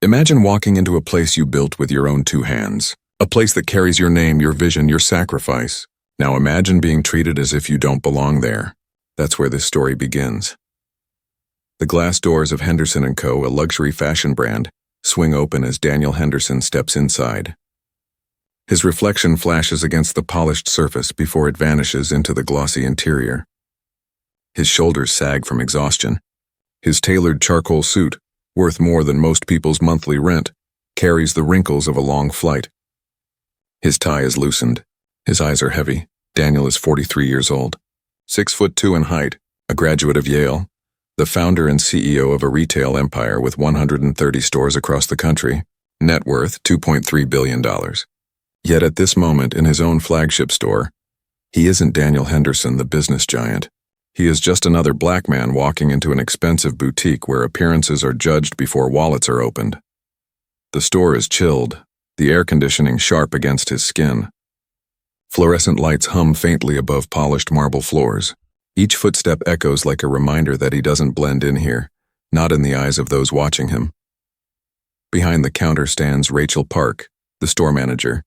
Imagine walking into a place you built with your own two hands. A place that carries your name, your vision, your sacrifice. Now imagine being treated as if you don't belong there. That's where this story begins. The glass doors of Henderson & Co., a luxury fashion brand, swing open as Daniel Henderson steps inside. His reflection flashes against the polished surface before it vanishes into the glossy interior. His shoulders sag from exhaustion. His tailored charcoal suit, worth more than most people's monthly rent, carries the wrinkles of a long flight. His tie is loosened. His eyes are heavy. Daniel is 43 years old, 6'2" in height, a graduate of Yale, the founder and CEO of a retail empire with 130 stores across the country, net worth $2.3 billion. Yet at this moment in his own flagship store, he isn't Daniel Henderson, the business giant. He is just another black man walking into an expensive boutique where appearances are judged before wallets are opened. The store is chilled, the air conditioning sharp against his skin. Fluorescent lights hum faintly above polished marble floors. Each footstep echoes like a reminder that he doesn't blend in here, not in the eyes of those watching him. Behind the counter stands Rachel Park, the store manager.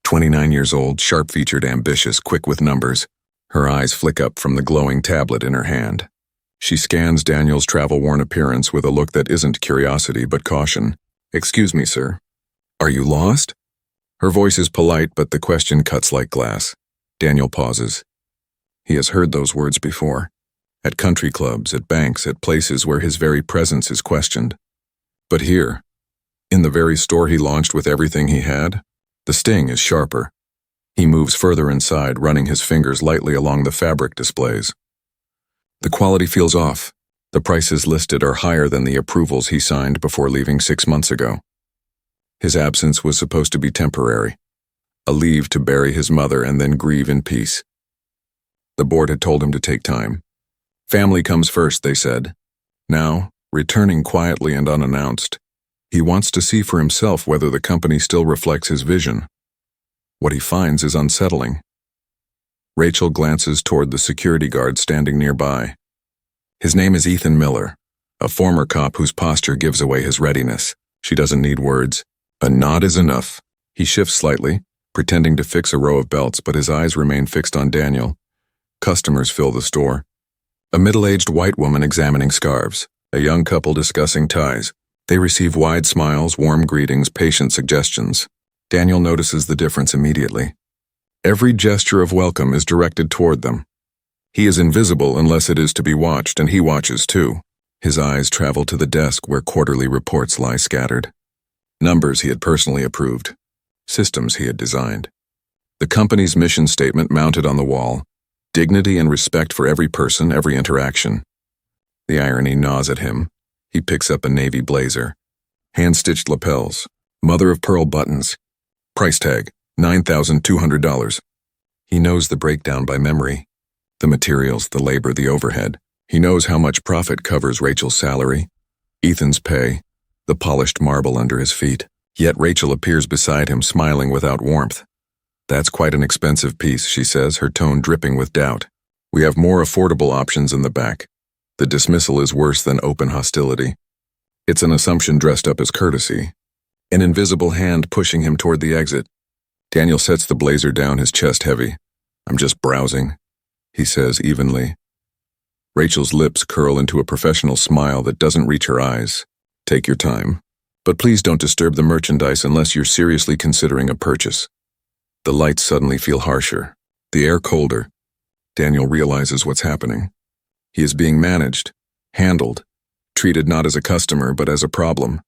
29 years old, sharp-featured, ambitious, quick with numbers. Her eyes flick up from the glowing tablet in her hand. She scans Daniel's travel-worn appearance with a look that isn't curiosity but caution. "Excuse me, sir. Are you lost?" Her voice is polite, but the question cuts like glass. Daniel pauses. He has heard those words before. At country clubs, at banks, at places where his very presence is questioned. But here, in the very store he launched with everything he had, the sting is sharper. He moves further inside, running his fingers lightly along the fabric displays. The quality feels off. The prices listed are higher than the approvals he signed before leaving 6 months ago. His absence was supposed to be temporary, a leave to bury his mother and then grieve in peace. The board had told him to take time. Family comes first, they said. Now, returning quietly and unannounced, he wants to see for himself whether the company still reflects his vision. What he finds is unsettling. Rachel glances toward the security guard standing nearby. His name is Ethan Miller, a former cop whose posture gives away his readiness. She doesn't need words. A nod is enough. He shifts slightly, pretending to fix a row of belts, but his eyes remain fixed on Daniel. Customers fill the store. A middle-aged white woman examining scarves, a young couple discussing ties. They receive wide smiles, warm greetings, patient suggestions. Daniel notices the difference immediately. Every gesture of welcome is directed toward them. He is invisible unless it is to be watched, and he watches too. His eyes travel to the desk where quarterly reports lie scattered. Numbers he had personally approved. Systems he had designed. The company's mission statement mounted on the wall. Dignity and respect for every person, every interaction. The irony gnaws at him. He picks up a navy blazer. Hand-stitched lapels. Mother-of-pearl buttons. Price tag, $9,200. He knows the breakdown by memory. The materials, the labor, the overhead. He knows how much profit covers Rachel's salary, Ethan's pay, the polished marble under his feet. Yet Rachel appears beside him, smiling without warmth. "That's quite an expensive piece," she says, her tone dripping with doubt. "We have more affordable options in the back." The dismissal is worse than open hostility. It's an assumption dressed up as courtesy. An invisible hand pushing him toward the exit. Daniel sets the blazer down, his chest heavy. "I'm just browsing," he says evenly. Rachel's lips curl into a professional smile that doesn't reach her eyes. "Take your time. But please don't disturb the merchandise unless you're seriously considering a purchase." The lights suddenly feel harsher, the air colder. Daniel realizes what's happening. He is being managed, handled, treated not as a customer but as a problem.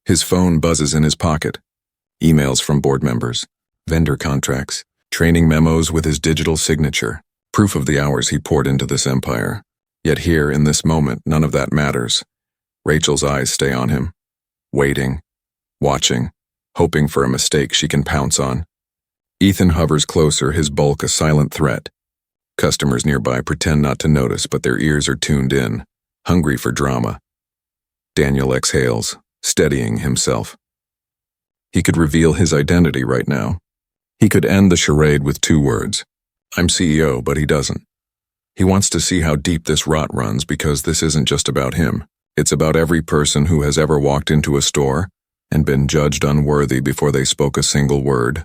His phone buzzes in his pocket. Emails from board members, vendor contracts, training memos with his digital signature, proof of the hours he poured into this empire. Yet here, in this moment, none of that matters. Rachel's eyes stay on him, waiting, watching, hoping for a mistake she can pounce on. Ethan hovers closer, his bulk a silent threat. Customers nearby pretend not to notice, but their ears are tuned in, hungry for drama. Daniel exhales, steadying himself. He could reveal his identity right now. He could end the charade with 2 words. "I'm CEO," but he doesn't. He wants to see how deep this rot runs, because this isn't just about him. It's about every person who has ever walked into a store, and been judged unworthy before they spoke a single word.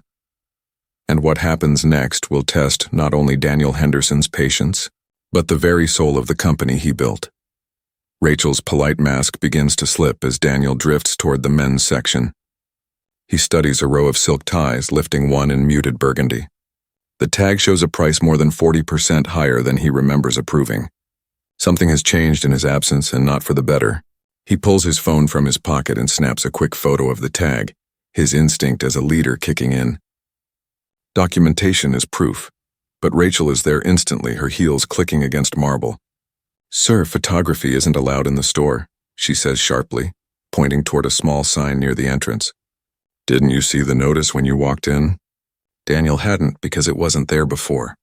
And what happens next will test not only Daniel Henderson's patience, but the very soul of the company he built. Rachel's polite mask begins to slip as Daniel drifts toward the men's section. He studies a row of silk ties, lifting one in muted burgundy. The tag shows a price more than 40% higher than he remembers approving. Something has changed in his absence, and not for the better. He pulls his phone from his pocket and snaps a quick photo of the tag, his instinct as a leader kicking in. Documentation is proof, but Rachel is there instantly, her heels clicking against marble. "Sir, photography isn't allowed in the store," she says sharply, pointing toward a small sign near the entrance. "Didn't you see the notice when you walked in?" Daniel hadn't, because it wasn't there before.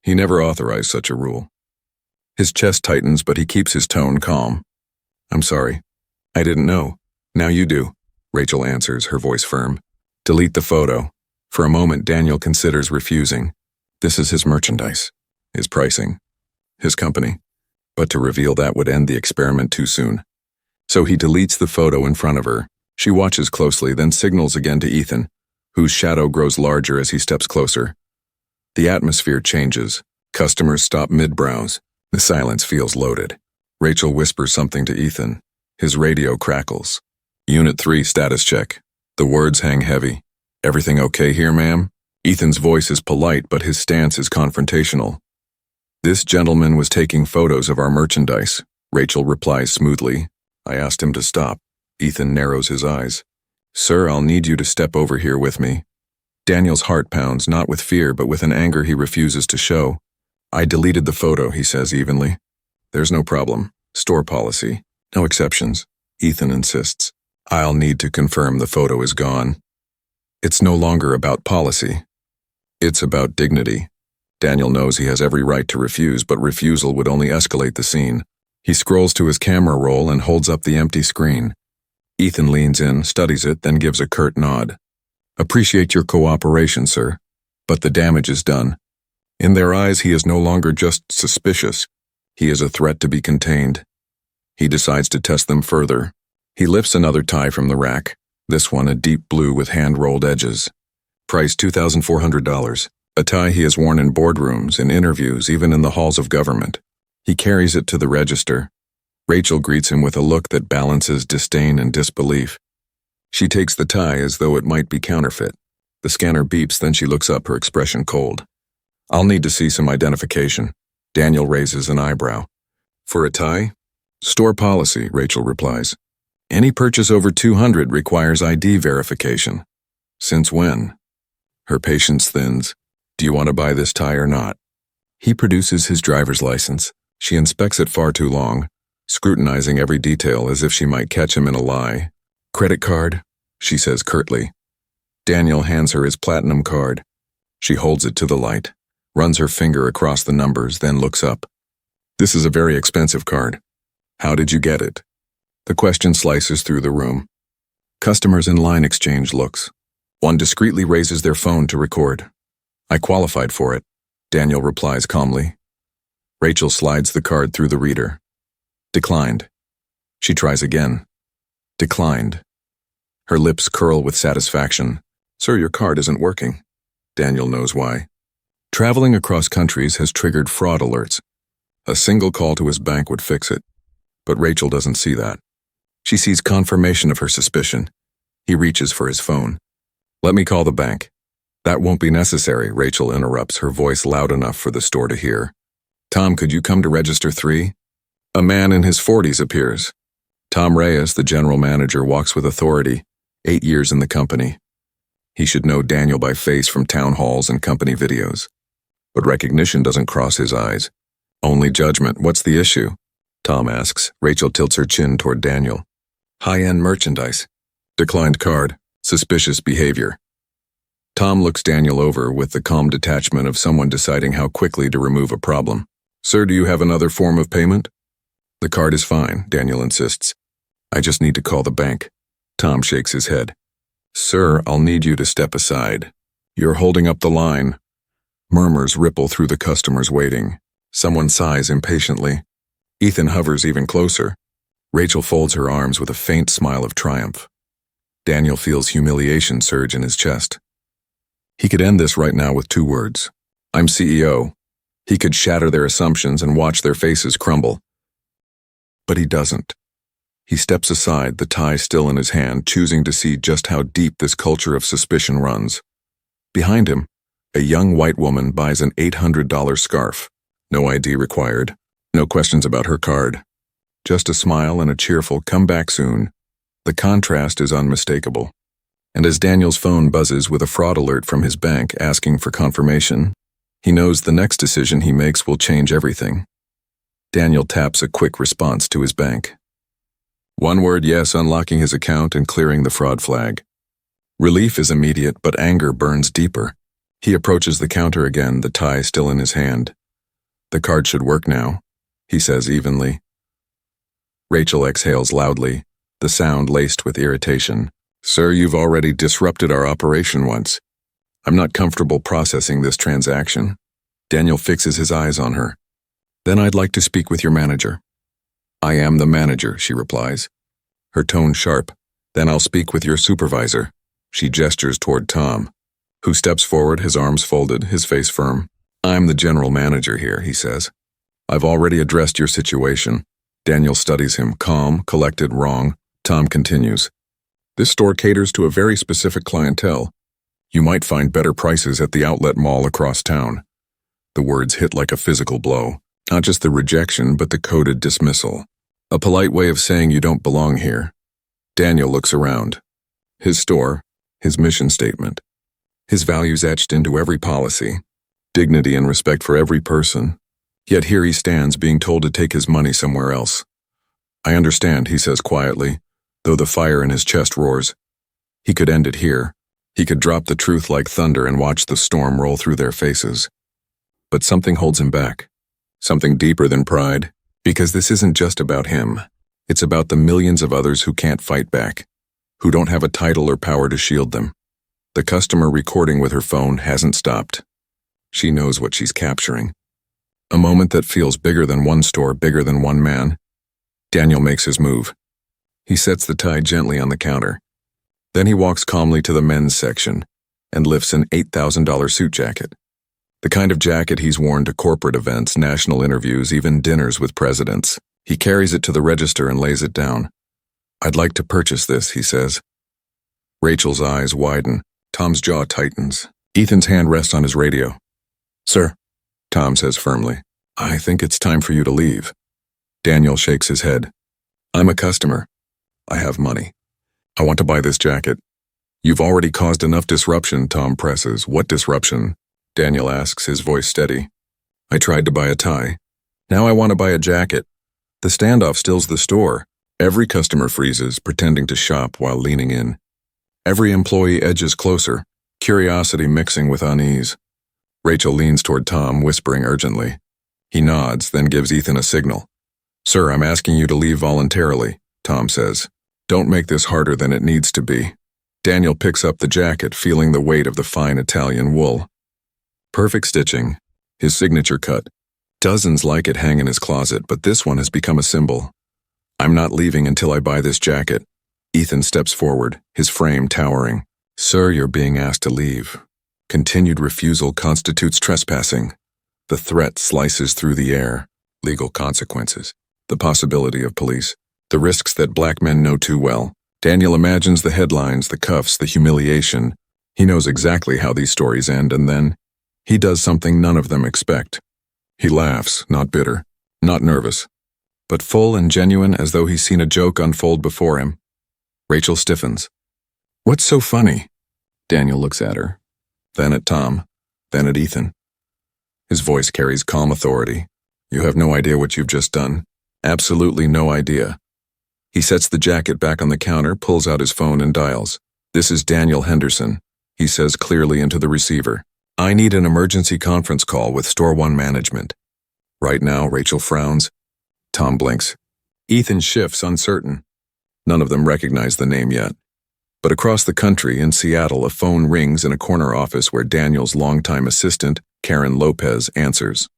He never authorized such a rule. His chest tightens, but he keeps his tone calm. "I'm sorry. I didn't know. Now you do," Rachel answers, her voice firm. "Delete the photo." For a moment, Daniel considers refusing. This is his merchandise, his pricing, his company. But to reveal that would end the experiment too soon. So he deletes the photo in front of her. She watches closely, then signals again to Ethan, whose shadow grows larger as he steps closer. The atmosphere changes. Customers stop mid-browse. The silence feels loaded. Rachel whispers something to Ethan. His radio crackles. "Unit 3 status check." The words hang heavy. "Everything okay here, ma'am?" Ethan's voice is polite, but his stance is confrontational. "This gentleman was taking photos of our merchandise," Rachel replies smoothly. "I asked him to stop." Ethan narrows his eyes. "Sir, I'll need you to step over here with me." Daniel's heart pounds, not with fear, but with an anger he refuses to show. "I deleted the photo," he says evenly. "There's no problem. Store policy. No exceptions." Ethan insists. "I'll need to confirm the photo is gone." It's no longer about policy. It's about dignity. Daniel knows he has every right to refuse, but refusal would only escalate the scene. He scrolls to his camera roll and holds up the empty screen. Ethan leans in, studies it, then gives a curt nod. "Appreciate your cooperation, sir. But the damage is done." In their eyes, he is no longer just suspicious. He is a threat to be contained. He decides to test them further. He lifts another tie from the rack, this one a deep blue with hand-rolled edges. Price $2,400. A tie he has worn in boardrooms, in interviews, even in the halls of government. He carries it to the register. Rachel greets him with a look that balances disdain and disbelief. She takes the tie as though it might be counterfeit. The scanner beeps, then she looks up, her expression cold. "I'll need to see some identification." Daniel raises an eyebrow. "For a tie?" "Store policy," Rachel replies. "Any purchase over $200 requires ID verification." "Since when?" Her patience thins. "Do you want to buy this tie or not?" He produces his driver's license. She inspects it far too long, scrutinizing every detail as if she might catch him in a lie. "Credit card?" she says curtly. Daniel hands her his platinum card. She holds it to the light, runs her finger across the numbers, then looks up. "This is a very expensive card. How did you get it?" The question slices through the room. Customers in line exchange looks. One discreetly raises their phone to record. "I qualified for it," Daniel replies calmly. Rachel slides the card through the reader. "Declined." She tries again. "Declined." Her lips curl with satisfaction. "Sir, your card isn't working." Daniel knows why. Traveling across countries has triggered fraud alerts. A single call to his bank would fix it. But Rachel doesn't see that. She sees confirmation of her suspicion. He reaches for his phone. "Let me call the bank." "That won't be necessary," Rachel interrupts, her voice loud enough for the store to hear. "Tom, could you come to Register 3? A man in his 40s appears. Tom Reyes, the general manager, walks with authority, 8 years in the company. He should know Daniel by face from town halls and company videos. But recognition doesn't cross his eyes. Only judgment. "What's the issue?" Tom asks. Rachel tilts her chin toward Daniel. "High-end merchandise." "Declined card. Suspicious behavior." Tom looks Daniel over with the calm detachment of someone deciding how quickly to remove a problem. "Sir, do you have another form of payment?" "The card is fine," Daniel insists. "I just need to call the bank." Tom shakes his head. "Sir, I'll need you to step aside. You're holding up the line." Murmurs ripple through the customers waiting. Someone sighs impatiently. Ethan hovers even closer. Rachel folds her arms with a faint smile of triumph. Daniel feels humiliation surge in his chest. He could end this right now with 2 words. I'm CEO. He could shatter their assumptions and watch their faces crumble. But he doesn't. He steps aside, the tie still in his hand, choosing to see just how deep this culture of suspicion runs. Behind him, a young white woman buys an $800 scarf. No ID required. No questions about her card. Just a smile and a cheerful "come back soon." The contrast is unmistakable. And as Daniel's phone buzzes with a fraud alert from his bank asking for confirmation, he knows the next decision he makes will change everything. Daniel taps a quick response to his bank. 1 word yes, unlocking his account and clearing the fraud flag. Relief is immediate, but anger burns deeper. He approaches the counter again, the tie still in his hand. The card should work now, he says evenly. Rachel exhales loudly, the sound laced with irritation. Sir, you've already disrupted our operation once. I'm not comfortable processing this transaction. Daniel fixes his eyes on her. Then I'd like to speak with your manager. I am the manager, she replies. Her tone sharp. Then I'll speak with your supervisor. She gestures toward Tom, who steps forward, his arms folded, his face firm. I'm the general manager here, he says. I've already addressed your situation. Daniel studies him, calm, collected, wrong. Tom continues. This store caters to a very specific clientele. You might find better prices at the outlet mall across town. The words hit like a physical blow. Not just the rejection, but the coded dismissal. A polite way of saying you don't belong here. Daniel looks around. His store, his mission statement. His values etched into every policy. Dignity and respect for every person. Yet here he stands being told to take his money somewhere else. I understand, he says quietly, though the fire in his chest roars. He could end it here. He could drop the truth like thunder and watch the storm roll through their faces. But something holds him back. Something deeper than pride. Because this isn't just about him. It's about the millions of others who can't fight back. Who don't have a title or power to shield them. The customer recording with her phone hasn't stopped. She knows what she's capturing. A moment that feels bigger than one store, bigger than one man. Daniel makes his move. He sets the tie gently on the counter. Then he walks calmly to the men's section and lifts an $8,000 suit jacket. The kind of jacket he's worn to corporate events, national interviews, even dinners with presidents. He carries it to the register and lays it down. I'd like to purchase this, he says. Rachel's eyes widen. Tom's jaw tightens. Ethan's hand rests on his radio. Sir, Tom says firmly, I think it's time for you to leave. Daniel shakes his head. I'm a customer. I have money. I want to buy this jacket. You've already caused enough disruption, Tom presses. What disruption? Daniel asks, his voice steady. I tried to buy a tie. Now I want to buy a jacket. The standoff stills the store. Every customer freezes, pretending to shop while leaning in. Every employee edges closer, curiosity mixing with unease. Rachel leans toward Tom, whispering urgently. He nods, then gives Ethan a signal. Sir, I'm asking you to leave voluntarily, Tom says. Don't make this harder than it needs to be. Daniel picks up the jacket, feeling the weight of the fine Italian wool. Perfect stitching, his signature cut. Dozens like it hang in his closet, but this one has become a symbol. I'm not leaving until I buy this jacket. Ethan steps forward, his frame towering. Sir, you're being asked to leave. Continued refusal constitutes trespassing. The threat slices through the air. Legal consequences. The possibility of police. The risks that black men know too well. Daniel imagines the headlines, the cuffs, the humiliation. He knows exactly how these stories end, and then he does something none of them expect. He laughs, not bitter, not nervous, but full and genuine, as though he's seen a joke unfold before him. Rachel stiffens. What's so funny? Daniel looks at her, then at Tom, then at Ethan. His voice carries calm authority. You have no idea what you've just done. Absolutely no idea. He sets the jacket back on the counter, pulls out his phone and dials. This is Daniel Henderson, he says clearly into the receiver. I need an emergency conference call with Store 1 management. Right now, Rachel frowns. Tom blinks. Ethan shifts, uncertain. None of them recognize the name yet. But across the country, in Seattle, a phone rings in a corner office where Daniel's longtime assistant, Karen Lopez, answers.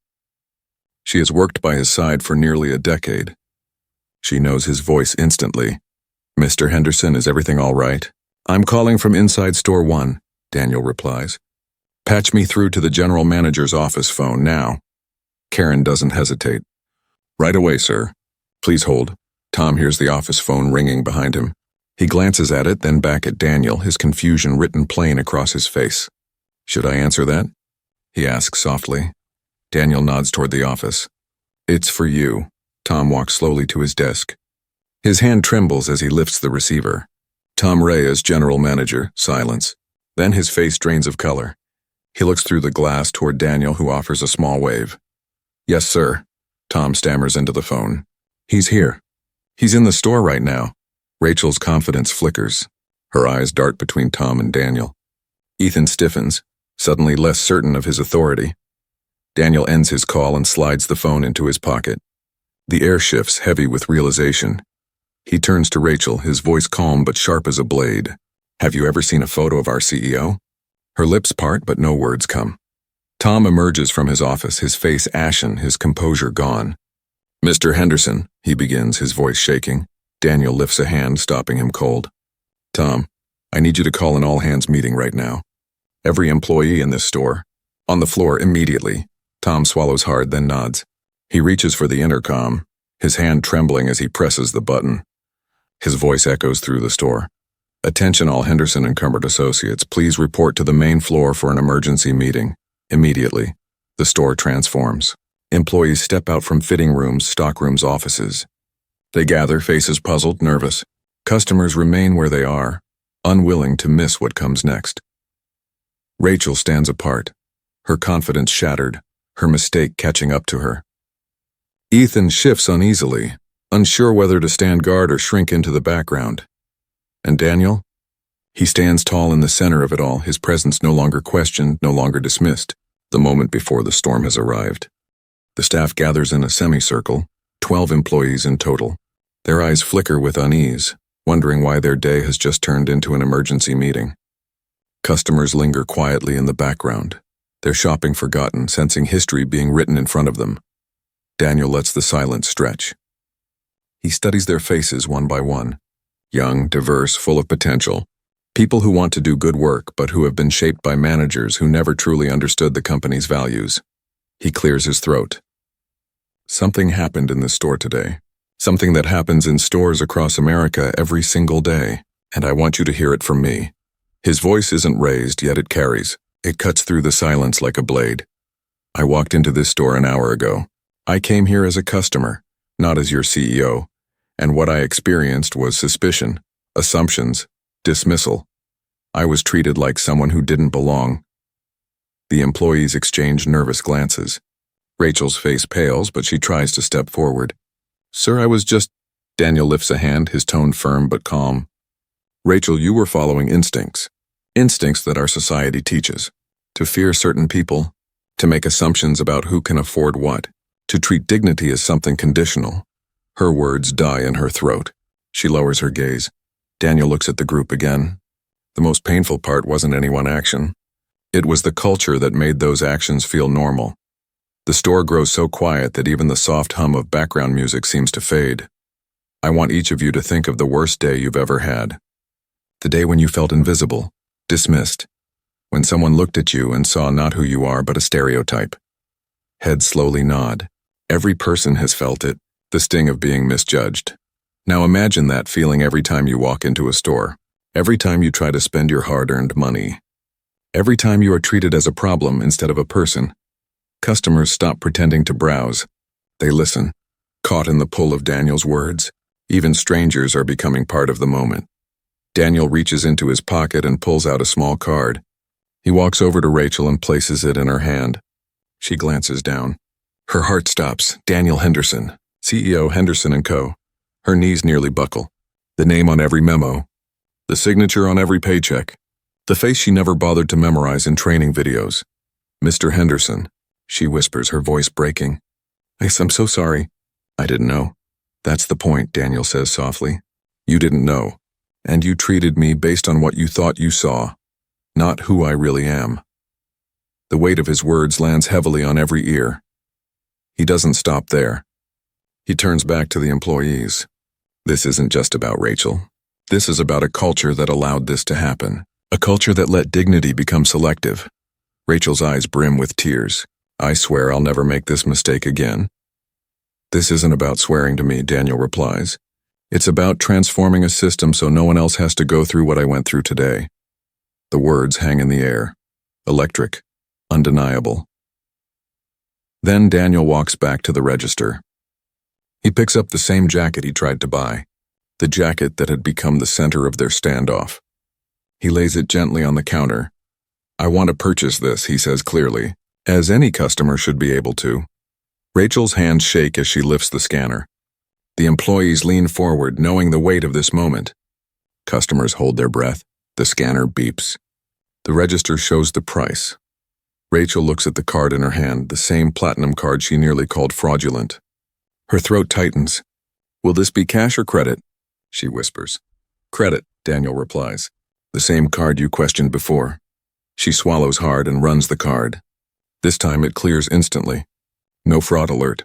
She has worked by his side for nearly a decade. She knows his voice instantly. Mr. Henderson, is everything all right? I'm calling from inside store 1, Daniel replies. Patch me through to the general manager's office phone now. Karen doesn't hesitate. Right away, sir. Please hold. Tom hears the office phone ringing behind him. He glances at it, then back at Daniel, his confusion written plain across his face. Should I answer that? He asks softly. Daniel nods toward the office. It's for you. Tom walks slowly to his desk. His hand trembles as he lifts the receiver. Tom Ray is general manager, silence. Then his face drains of color. He looks through the glass toward Daniel, who offers a small wave. Yes, sir. Tom stammers into the phone. He's here. He's in the store right now. Rachel's confidence flickers. Her eyes dart between Tom and Daniel. Ethan stiffens, suddenly less certain of his authority. Daniel ends his call and slides the phone into his pocket. The air shifts, heavy with realization. He turns to Rachel, his voice calm but sharp as a blade. Have you ever seen a photo of our CEO? Her lips part, but no words come. Tom emerges from his office, his face ashen, his composure gone. Mr. Henderson, he begins, his voice shaking. Daniel lifts a hand, stopping him cold. Tom, I need you to call an all-hands meeting right now. Every employee in this store. On the floor immediately. Tom swallows hard, then nods. He reaches for the intercom, his hand trembling as he presses the button. His voice echoes through the store. Attention all Henderson and Cumbert associates, please report to the main floor for an emergency meeting. Immediately. The store transforms. Employees step out from fitting rooms, stock rooms, offices. They gather, faces puzzled, nervous. Customers remain where they are, unwilling to miss what comes next. Rachel stands apart, her confidence shattered, her mistake catching up to her. Ethan shifts uneasily, unsure whether to stand guard or shrink into the background. And Daniel? He stands tall in the center of it all, his presence no longer questioned, no longer dismissed, the moment before the storm has arrived. The staff gathers in a semicircle, 12 employees in total. Their eyes flicker with unease, wondering why their day has just turned into an emergency meeting. Customers linger quietly in the background, their shopping forgotten, sensing history being written in front of them. Daniel lets the silence stretch. He studies their faces one by one, young, diverse, full of potential, people who want to do good work but who have been shaped by managers who never truly understood the company's values. He clears his throat. Something happened in this store today. Something that happens in stores across America every single day, and I want you to hear it from me. His voice isn't raised, yet it carries. It cuts through the silence like a blade. I walked into this store an hour ago. I came here as a customer, not as your CEO, and what I experienced was suspicion, assumptions, dismissal. I was treated like someone who didn't belong. The employees exchange nervous glances. Rachel's face pales, but she tries to step forward. Sir, I was just... Daniel lifts a hand, his tone firm but calm. Rachel, you were following instincts. Instincts that our society teaches. To fear certain people, to make assumptions about who can afford what, to treat dignity as something conditional. Her words die in her throat. She lowers her gaze. Daniel looks at the group again. The most painful part wasn't any one action. It was the culture that made those actions feel normal. The store grows so quiet that even the soft hum of background music seems to fade. I want each of you to think of the worst day you've ever had. The day when you felt invisible, dismissed, when someone looked at you and saw not who you are but a stereotype. Heads slowly nod. Every person has felt it, the sting of being misjudged. Now imagine that feeling every time you walk into a store, every time you try to spend your hard-earned money, every time you are treated as a problem instead of a person. Customers stop pretending to browse. They listen, caught in the pull of Daniel's words. Even strangers are becoming part of the moment. Daniel reaches into his pocket and pulls out a small card. He walks over to Rachel and places it in her hand. She glances down. Her heart stops. Daniel Henderson, CEO Henderson & Co. Her knees nearly buckle. The name on every memo. The signature on every paycheck. The face she never bothered to memorize in training videos. Mr. Henderson, she whispers, her voice breaking. I'm so sorry. I didn't know. That's the point, Daniel says softly. You didn't know. And you treated me based on what you thought you saw, not who I really am. The weight of his words lands heavily on every ear. He doesn't stop there. He turns back to the employees. This isn't just about Rachel. This is about a culture that allowed this to happen. A culture that let dignity become selective. Rachel's eyes brim with tears. I swear I'll never make this mistake again. This isn't about swearing to me, Daniel replies. It's about transforming a system so no one else has to go through what I went through today. The words hang in the air. Electric. Undeniable. Then Daniel walks back to the register. He picks up the same jacket he tried to buy. The jacket that had become the center of their standoff. He lays it gently on the counter. I want to purchase this, he says clearly, as any customer should be able to. Rachel's hands shake as she lifts the scanner. The employees lean forward, knowing the weight of this moment. Customers hold their breath. The scanner beeps. The register shows the price. Rachel looks at the card in her hand, the same platinum card she nearly called fraudulent. Her throat tightens. Will this be cash or credit? She whispers. Credit, Daniel replies. The same card you questioned before. She swallows hard and runs the card. This time it clears instantly. No fraud alert.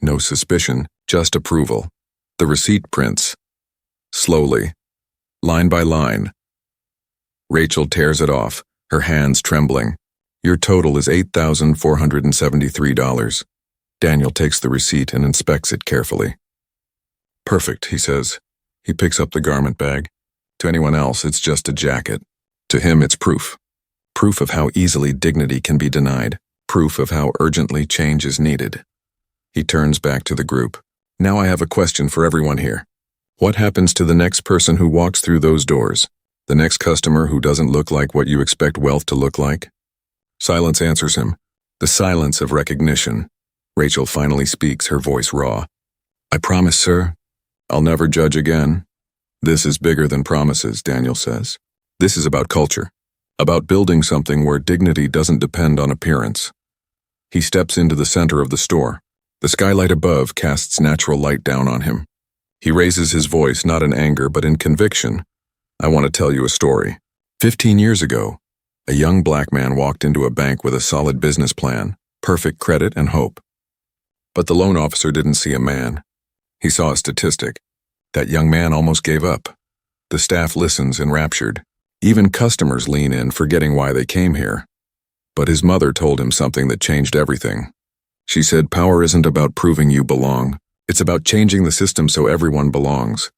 No suspicion, just approval. The receipt prints. Slowly. Line by line. Rachel tears it off, her hands trembling. Your total is $8,473. Daniel takes the receipt and inspects it carefully. Perfect, he says. He picks up the garment bag. To anyone else, it's just a jacket. To him, it's proof. Proof of how easily dignity can be denied. Proof of how urgently change is needed. He turns back to the group. Now I have a question for everyone here. What happens to the next person who walks through those doors? The next customer who doesn't look like what you expect wealth to look like? Silence answers him. The silence of recognition. Rachel finally speaks, her voice raw. I promise, sir, I'll never judge again. This is bigger than promises, Daniel says. This is about culture. About building something where dignity doesn't depend on appearance. He steps into the center of the store. The skylight above casts natural light down on him. He raises his voice not in anger but in conviction. I want to tell you a story. 15 years ago, a young black man walked into a bank with a solid business plan, perfect credit and hope. But the loan officer didn't see a man. He saw a statistic. That young man almost gave up. The staff listens enraptured. Even customers lean in, forgetting why they came here. But his mother told him something that changed everything. She said, power isn't about proving you belong. It's about changing the system so everyone belongs.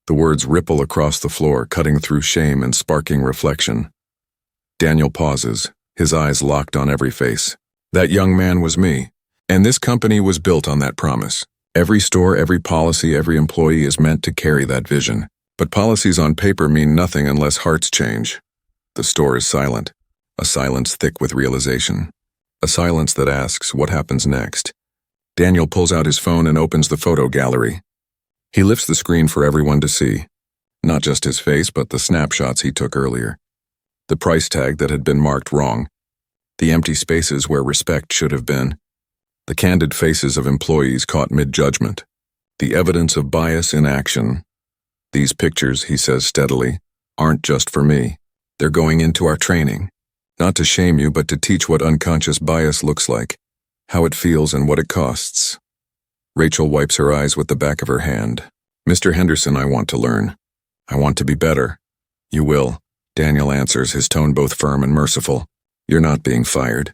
The words ripple across the floor, cutting through shame and sparking reflection. Daniel pauses, his eyes locked on every face. That young man was me, and this company was built on that promise. Every store, every policy, every employee is meant to carry that vision. But policies on paper mean nothing unless hearts change. The store is silent, a silence thick with realization. A silence that asks, what happens next? Daniel pulls out his phone and opens the photo gallery. He lifts the screen for everyone to see. Not just his face, but the snapshots he took earlier. The price tag that had been marked wrong. The empty spaces where respect should have been. The candid faces of employees caught mid-judgment. The evidence of bias in action. These pictures, he says steadily, aren't just for me. They're going into our training. Not to shame you, but to teach what unconscious bias looks like, how it feels and what it costs. Rachel wipes her eyes with the back of her hand. Mr. Henderson, I want to learn. I want to be better. You will, Daniel answers, his tone both firm and merciful. You're not being fired.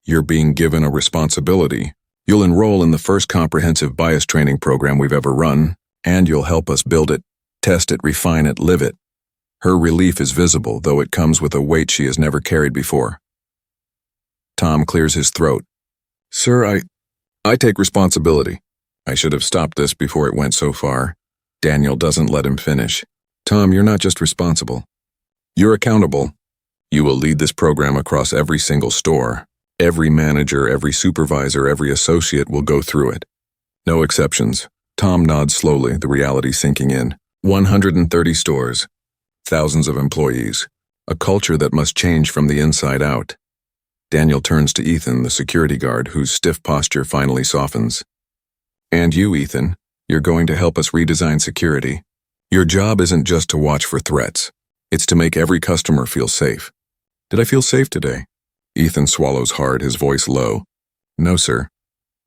You're being given a responsibility. You'll enroll in the first comprehensive bias training program we've ever run, and you'll help us build it, test it, refine it, live it. Her relief is visible, though it comes with a weight she has never carried before. Tom clears his throat. Sir, I take responsibility. I should have stopped this before it went so far. Daniel doesn't let him finish. Tom, you're not just responsible. You're accountable. You will lead this program across every single store. Every manager, every supervisor, every associate will go through it. No exceptions. Tom nods slowly, the reality sinking in. 130 stores. Thousands of employees. A culture that must change from the inside out. Daniel turns to Ethan, the security guard, whose stiff posture finally softens. And you, Ethan, you're going to help us redesign security. Your job isn't just to watch for threats. It's to make every customer feel safe. Did I feel safe today? Ethan swallows hard, his voice low. No, sir.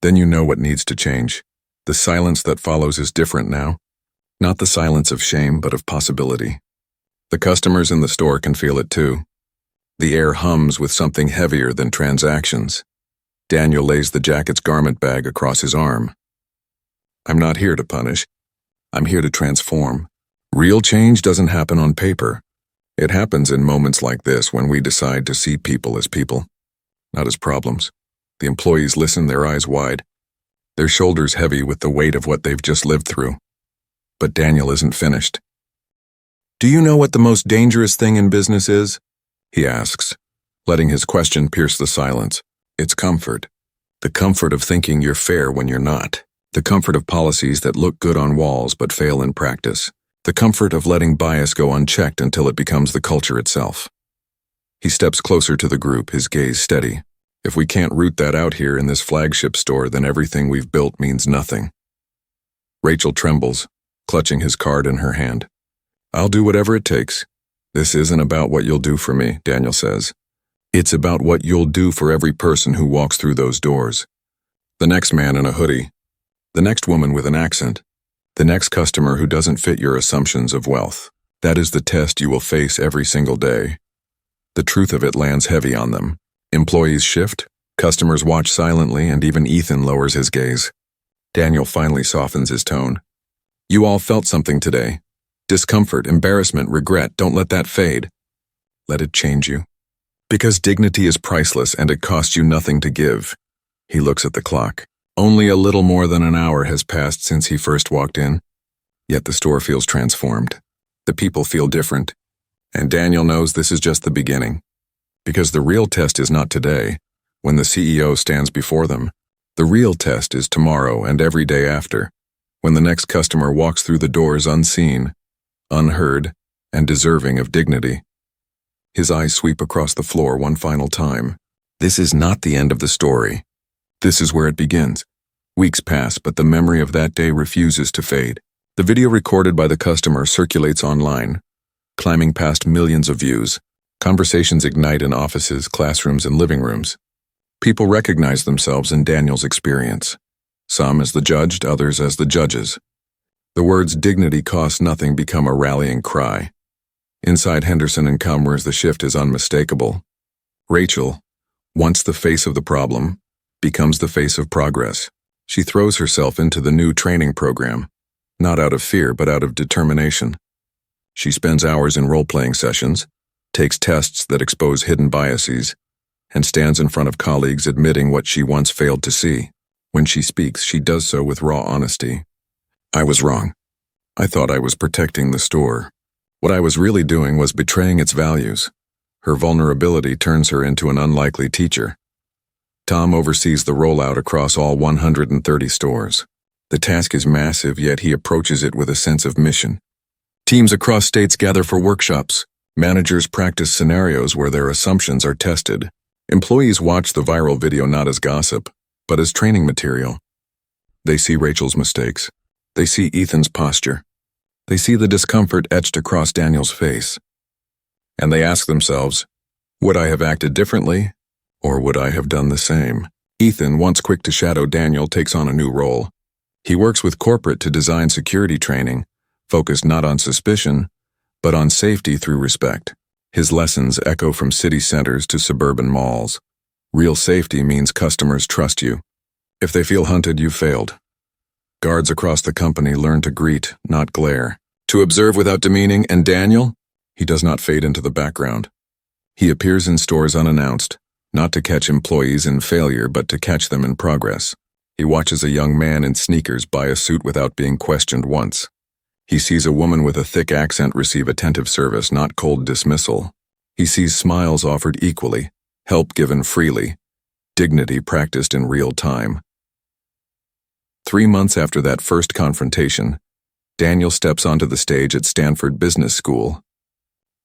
Then you know what needs to change. The silence that follows is different now. Not the silence of shame, but of possibility. The customers in the store can feel it too. The air hums with something heavier than transactions. Daniel lays the jacket's garment bag across his arm. I'm not here to punish. I'm here to transform. Real change doesn't happen on paper. It happens in moments like this when we decide to see people as people, not as problems. The employees listen, their eyes wide, their shoulders heavy with the weight of what they've just lived through. But Daniel isn't finished. Do you know what the most dangerous thing in business is? He asks, letting his question pierce the silence. It's comfort. The comfort of thinking you're fair when you're not. The comfort of policies that look good on walls but fail in practice. The comfort of letting bias go unchecked until it becomes the culture itself. He steps closer to the group, his gaze steady. If we can't root that out here in this flagship store, then everything we've built means nothing. Rachel trembles, clutching his card in her hand. I'll do whatever it takes. This isn't about what you'll do for me, Daniel says. It's about what you'll do for every person who walks through those doors. The next man in a hoodie. The next woman with an accent. The next customer who doesn't fit your assumptions of wealth. That is the test you will face every single day. The truth of it lands heavy on them. Employees shift, customers watch silently, and even Ethan lowers his gaze. Daniel finally softens his tone. You all felt something today. Discomfort, embarrassment, regret. Don't let that fade. Let it change you. Because dignity is priceless and it costs you nothing to give. He looks at the clock. Only a little more than an hour has passed since he first walked in. Yet the store feels transformed. The people feel different. And Daniel knows this is just the beginning. Because the real test is not today, when the CEO stands before them. The real test is tomorrow and every day after, when the next customer walks through the doors unseen, unheard, and deserving of dignity. His eyes sweep across the floor one final time. This is not the end of the story. This is where it begins. Weeks pass, but the memory of that day refuses to fade. The video recorded by the customer circulates online, climbing past millions of views. Conversations ignite in offices, classrooms, and living rooms. People recognize themselves in Daniel's experience. Some as the judged, others as the judges. The words "dignity costs nothing" become a rallying cry. Inside Henderson & Commerce, the shift is unmistakable. Rachel, once the face of the problem, becomes the face of progress. She throws herself into the new training program, not out of fear but out of determination. She spends hours in role-playing sessions, takes tests that expose hidden biases, and stands in front of colleagues admitting what she once failed to see. When she speaks, she does so with raw honesty. I was wrong. I thought I was protecting the store. What I was really doing was betraying its values. Her vulnerability turns her into an unlikely teacher. Tom oversees the rollout across all 130 stores. The task is massive, yet he approaches it with a sense of mission. Teams across states gather for workshops. Managers practice scenarios where their assumptions are tested. Employees watch the viral video not as gossip, but as training material. They see Rachel's mistakes. They see Ethan's posture. They see the discomfort etched across Daniel's face. And they ask themselves, would I have acted differently, or would I have done the same? Ethan, once quick to shadow Daniel, takes on a new role. He works with corporate to design security training, focused not on suspicion, but on safety through respect. His lessons echo from city centers to suburban malls. Real safety means customers trust you. If they feel hunted, you've failed. Guards across the company learn to greet, not glare, to observe without demeaning, and Daniel? He does not fade into the background. He appears in stores unannounced, not to catch employees in failure, but to catch them in progress. He watches a young man in sneakers buy a suit without being questioned once. He sees a woman with a thick accent receive attentive service, not cold dismissal. He sees smiles offered equally, help given freely, dignity practiced in real time. 3 months after that first confrontation, Daniel steps onto the stage at Stanford Business School.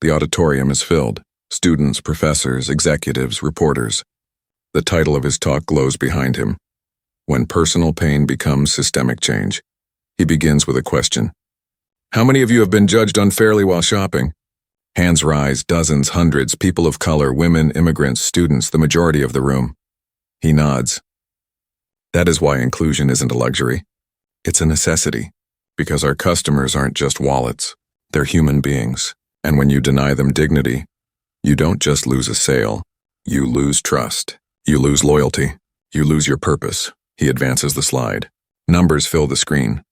The auditorium is filled. Students, professors, executives, reporters. The title of his talk glows behind him. When personal pain becomes systemic change. He begins with a question. How many of you have been judged unfairly while shopping? Hands rise, dozens, hundreds, people of color, women, immigrants, students, the majority of the room. He nods. That is why inclusion isn't a luxury. It's a necessity. Because our customers aren't just wallets, they're human beings. And when you deny them dignity, you don't just lose a sale, you lose trust. You lose loyalty. You lose your purpose. He advances the slide. Numbers fill the screen.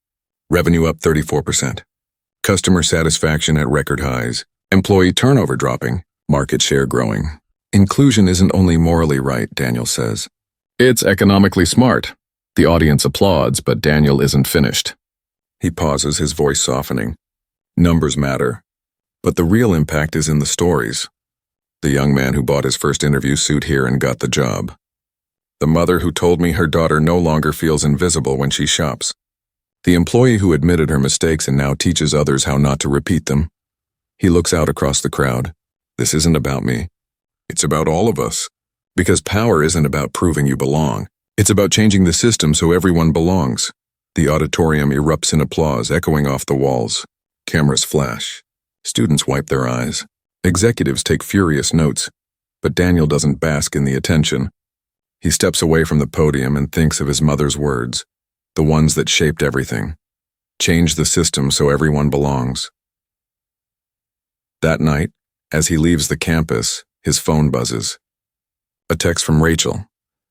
Revenue up 34%. Customer satisfaction at record highs. Employee turnover dropping. Market share growing. Inclusion isn't only morally right, Daniel says. It's economically smart. The audience applauds, but Daniel isn't finished. He pauses, his voice softening. Numbers matter, but the real impact is in the stories. The young man who bought his first interview suit here and got the job. The mother who told me her daughter no longer feels invisible when she shops. The employee who admitted her mistakes and now teaches others how not to repeat them. He looks out across the crowd. This isn't about me. It's about all of us. Because power isn't about proving you belong. It's about changing the system so everyone belongs. The auditorium erupts in applause, echoing off the walls. Cameras flash. Students wipe their eyes. Executives take furious notes. But Daniel doesn't bask in the attention. He steps away from the podium and thinks of his mother's words, the ones that shaped everything. Change the system so everyone belongs. That night, as he leaves the campus, his phone buzzes. A text from Rachel.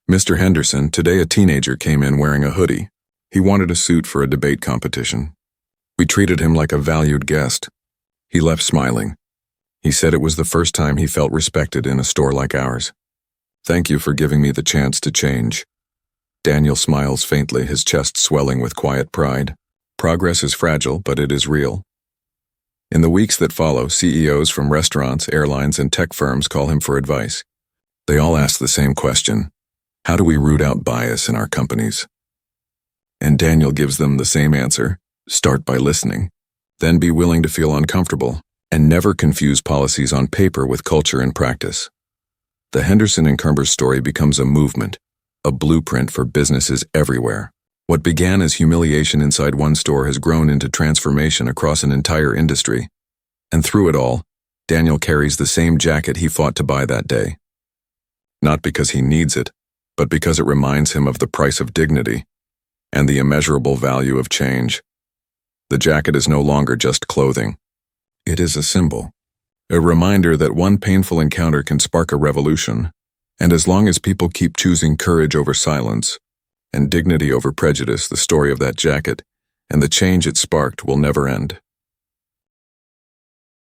Mr. Henderson, today a teenager came in wearing a hoodie. He wanted a suit for a debate competition. We treated him like a valued guest. He left smiling. He said it was the first time he felt respected in a store like ours. Thank you for giving me the chance to change. Daniel smiles faintly, his chest swelling with quiet pride. Progress is fragile, but it is real. In the weeks that follow, CEOs from restaurants, airlines, and tech firms call him for advice. They all ask the same question. How do we root out bias in our companies? And Daniel gives them the same answer. Start by listening. Then be willing to feel uncomfortable. And never confuse policies on paper with culture in practice. The Henderson and Kerber story becomes a movement, a blueprint for businesses everywhere. What began as humiliation inside one store has grown into transformation across an entire industry. And through it all, Daniel carries the same jacket he fought to buy that day. Not because he needs it, but because it reminds him of the price of dignity and the immeasurable value of change. The jacket is no longer just clothing. It is a symbol, a reminder that one painful encounter can spark a revolution, and as long as people keep choosing courage over silence and dignity over prejudice, the story of that jacket and the change it sparked will never end.